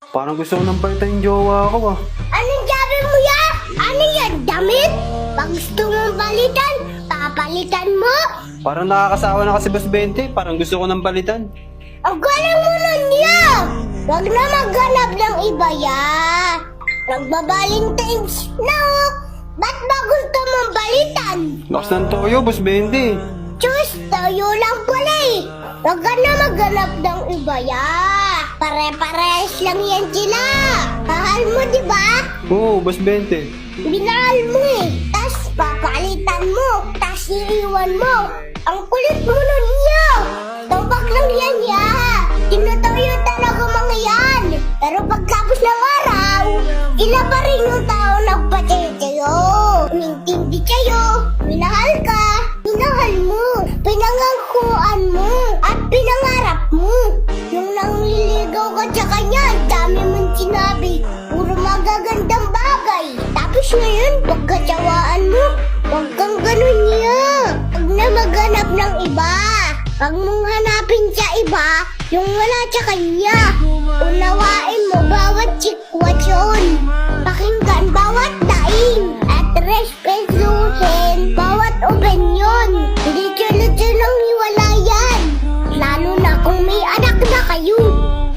Parang gusto ko nang palitan yung jowa ko ah. Anong sabi mo yan? Ano yan, damit? Pag gusto mong palitan, papalitan mo? Parang nakakasawa na kasi Boss 20. Parang gusto ko nang palitan. Ang galing mo nun yan! Huwag na maghanap ng iba yan! Nagbabalintines na oh! Ba't ba gusto mong balitan? Lakas ng toyo, Boss 20. Diyos, tayo lang pala eh! Huwag ka na maghanap ng iba yan! Pare-parehas lang yan sila! Mahal mo, di ba? Oo, Boss 20. Binahal mo eh! Tas papalitan mo! Tas iiwan mo! Ang kulit mo nun niya! Tumpak lang yan ya! Tinutuyo talaga mga yan! Pero pagkapos ng araw, sila pa rin yung tao nagpatay sa'yo! Umintindi sa'yo! Minahal ka! Minahal mo! Pinangangkuan mo! At pinangarap mo! Yung nangliligaw ka sa kanya, dami mong sinabi! Puro magagandang bagay! Tapos ngayon, pagkatsawaan mo, huwag kang ganun niya! Huwag na maghanap ng iba! Huwag mong hanapin sa iba, yung wala sa kanya! Unawain mo bawat sitwasyon! Pakinggan bawat daing! At respetuhin bawat opinyon! Hindi sunod-sunod hiwalayan! Lalo na kung may anak na kayo!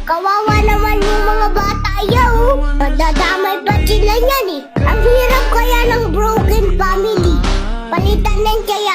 Kawawa naman yung mga bata yaw! Madadamay pa sila yan eh! Ang hirap kaya ng broken family! Palitan ng kaya